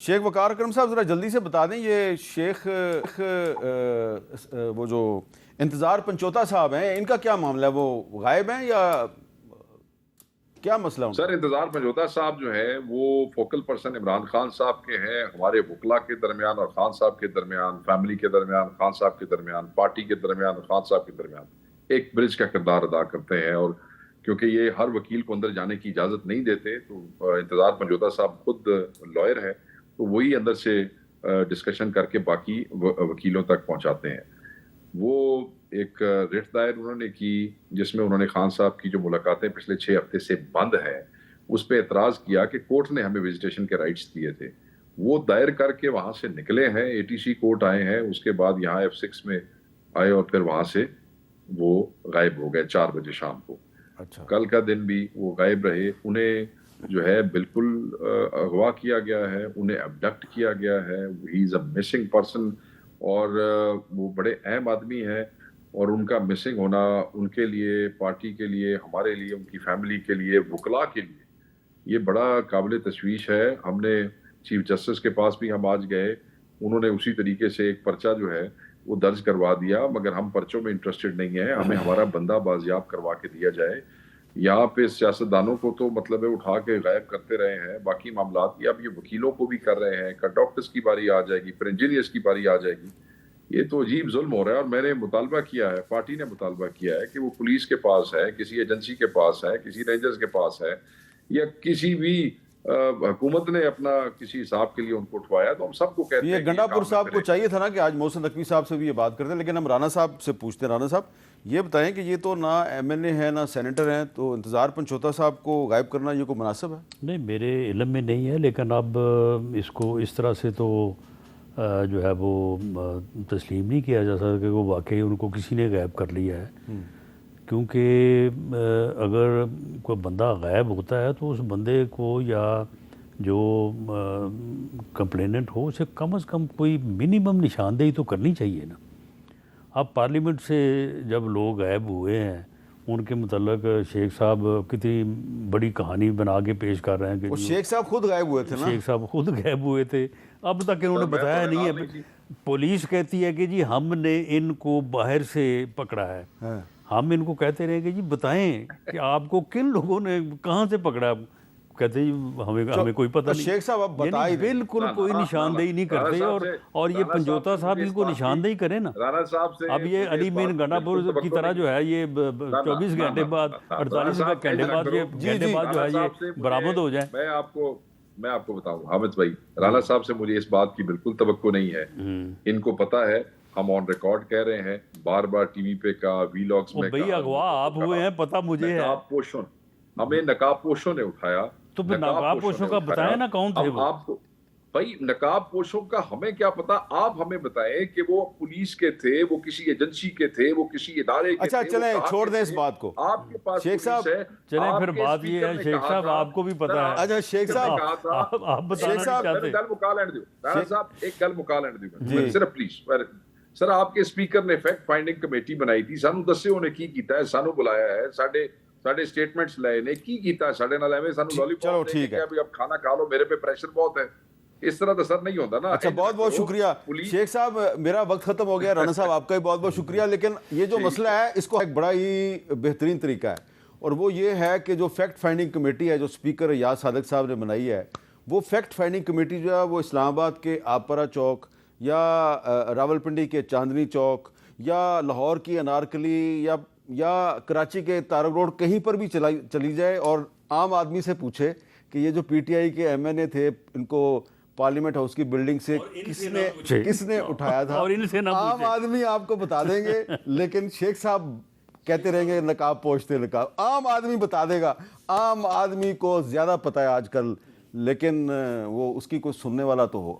शेख वकार अकरम साहब ज़रा जल्दी से बता दें, ये शेख वो जो इंतज़ार पंचोता साहब हैं, इनका क्या मामला है? वो गायब हैं या क्या मसला उनका? सर, इंतजार पंचोता साहब जो है वो फोकल पर्सन इमरान खान साहब के हैं। हमारे वकला के दरमियान और खान साहब के दरमियान, फैमिली के दरमियान, खान साहब के दरमियान, पार्टी के दरमियान और खान साहब के दरमियान एक ब्रिज का किरदार अदा करते हैं। और क्योंकि ये हर वकील को अंदर जाने की इजाज़त नहीं देते, तो इंतजार पंचोता साहब खुद लॉयर है, तो वही अंदर से डिस्कशन करके बाकी वकीलों तक पहुंचाते हैं। वो एक रिट दायर उन्होंने की, जिसमें उन्होंने खान साहब की जो मुलाकातें पिछले 6 हफ्ते से बंद है उस पर एतराज़ किया कि कोर्ट ने हमें विजिटेशन के राइट्स दिए थे। वो दायर करके वहां से निकले हैं, एटीसी कोर्ट आए हैं, उसके बाद यहाँ F6 में आए और फिर वहां से वो गायब हो गए 4 बजे शाम को। अच्छा, कल का दिन भी वो गायब रहे। उन्हें जो है बिल्कुल अगवा किया गया है, उन्हें अबडक्ट किया गया है। He is a missing person और वो बड़े अहम आदमी हैं, और उनका मिसिंग होना उनके लिए, पार्टी के लिए, हमारे लिए, उनकी फैमिली के लिए, वकला के लिए ये बड़ा काबिल तशवीश है। हमने चीफ जस्टिस के पास भी हम आज गए, उन्होंने उसी तरीके से एक पर्चा जो है वो दर्ज करवा दिया, मगर हम पर्चों में इंटरेस्टेड नहीं है, हमें हमारा बंदा बाजियाब करवा के दिया जाए। यहाँ पे सियासतदानों को तो मतलब है उठा के गायब करते रहे हैं, बाकी मामलात ये अब ये वकीलों को भी कर रहे हैं। कल डॉक्टर्स की बारी आ जाएगी, फिर इंजीनियर्स की बारी आ जाएगी। ये तो अजीब जुल्म हो रहा है। और मैंने मुतालबा किया है, पार्टी ने मुतालबा किया है कि वो पुलिस के पास है, किसी एजेंसी के पास है, किसी रेंजर्स के पास है, या किसी भी हुकूमत ने अपना किसी हिसाब के लिए उनको उठवाया, तो हम सबको कहते ये हैं कि गंडापुर काम साहब को करें। चाहिए था ना कि आज मोहसिन नकवी साहब से भी ये बात करते हैं, लेकिन हम राना साहब से पूछते हैं। राना साहब, ये बताएं कि ये तो ना MNA है ना सेनेटर हैं, तो इंतज़ार पंचोता साहब को गायब करना ये कोई मुनासिब है? नहीं, मेरे इल्म में नहीं है, लेकिन अब इसको इस तरह से तो जो है वो तस्लीम नहीं किया जा सकता कि वो वाकई उनको किसी ने गायब कर लिया है। क्योंकि अगर कोई बंदा गायब होता है तो उस बंदे को या जो कंप्लेनेंट हो उसे कम से कम कोई मिनिमम निशानदेही तो करनी चाहिए ना। अब पार्लियामेंट से जब लोग गायब हुए हैं, उनके मुतल्लक शेख साहब कितनी बड़ी कहानी बना के पेश कर रहे हैं कि वो शेख साहब खुद गायब हुए थे ना? शेख साहब खुद गायब हुए थे, अब तक इन्होंने मैं तो बताया नहीं हैरान है। नहीं। पुलिस कहती है कि जी हमने इनको बाहर से पकड़ा है। हाँ। हम इनको कहते रहे कि जी बताएं कि आपको किन लोगों ने कहाँ से पकड़ा। कहते जी हमें कोई पता तो नहीं। शेख साहब अब बता यानी ही दें। बिल्कुल ना, कोई ना, निशानदेही नहीं राना करते। साहब से और ये राना साहब पंजोता से साहब मुझे इस इनको बात निशानदेही करें ना। राना साहब से अब ये मुझे अली इस मीन बात की गंडापुर बिल्कुल की तवक्को तरह नहीं जो है ये ना, 24 ना, घंटे ना, बाद, ना, ना, 48 साहब घंटे ऐसा बाद, करो। ये जी, घंटे जी। बाद जो राना है ये साहब से मुझे- बरामद हो जाए। मैं आपको बताऊं हामिद भाई, राना साहब से मुझे इस बात की बिल्कुल तवक्को नहीं है। इनको पता है, हम ऑन रिकॉर्ड कह रहे हैं, बार बार टीवी पे कहा, वीलॉग्स ओ में भाई, कहा, अगवा आप हुए हैं, पता मुझे है। नकाब पोषण, हमें नकाब पोषों ने उठाया। तो फिर नकाब पोशों ने का उठाया। बताएं ना कौन थे अब वो। आपको भाई नकाब पोशों का हमें क्या पता, आप हमें बताएं कि वो पुलिस के थे, वो किसी एजेंसी के थे, वो किसी इदारे के अच्छा थे, वो चलें, कहाँ छोड़ के दें इस थे। बात को। आपके पास शेख पुलिस साहब, है। चलें फिर आपके बात ये स्पीकर है ने शेख कहा साहब, था, आपको भी सर, पता है। अच्छा शेख स्पीकर ने साहब, कहा था, आप बताना शेख नहीं साहब, चाहते। मैंने गल मुका लेने दो राणा शेख- साहब, एक गल मुका लेने दो जी। मैंने, सिर्फ प्लीज। सर, आपके स्पीकर ने फैक्ट फाइंडिंग कमेटी बनाई थी, सानू दस्से उन्हें की कीता है, सानू बुलाया है, साडे स्टेटमेंट्स लाए ने, की कीता है साडे नाल, एवें सानू चलो, लॉलीपॉप दे के ठीक है। क्या भी अब खाना खा लो, मेरे पे प्रेशर बहुत है। इस तरह तो सर नहीं होता ना। अच्छा, बहुत बहुत शुक्रिया शेख साहब, मेरा वक्त खत्म हो गया। राना साहब, आपका भी बहुत बहुत शुक्रिया। लेकिन ये जो मसला है, इसको एक बड़ा ही बेहतरीन तरीका है, और वो ये है कि जो फैक्ट फाइंडिंग कमेटी है, जो स्पीकर याद सादिक साहब ने बनाई है, वो फैक्ट फाइंडिंग कमेटी जो है वो इस्लामाबाद के आपरा चौक या रावलपिंडी के चांदनी चौक या लाहौर की अनारकली या कराची के तारक रोड कहीं पर भी चली जाए, और आम आदमी से पूछे कि ये जो PTI के MNA थे, इनको पार्लियामेंट हाउस की बिल्डिंग से किसने उठाया था, और इनसे ना आम पूछे। आदमी आपको बता देंगे। लेकिन शेख साहब कहते रहेंगे नकाब पोछते नकाब, आम आदमी बता देगा। आम आदमी को ज्यादा पता है आजकल, लेकिन वो उसकी कोई सुनने वाला तो हो।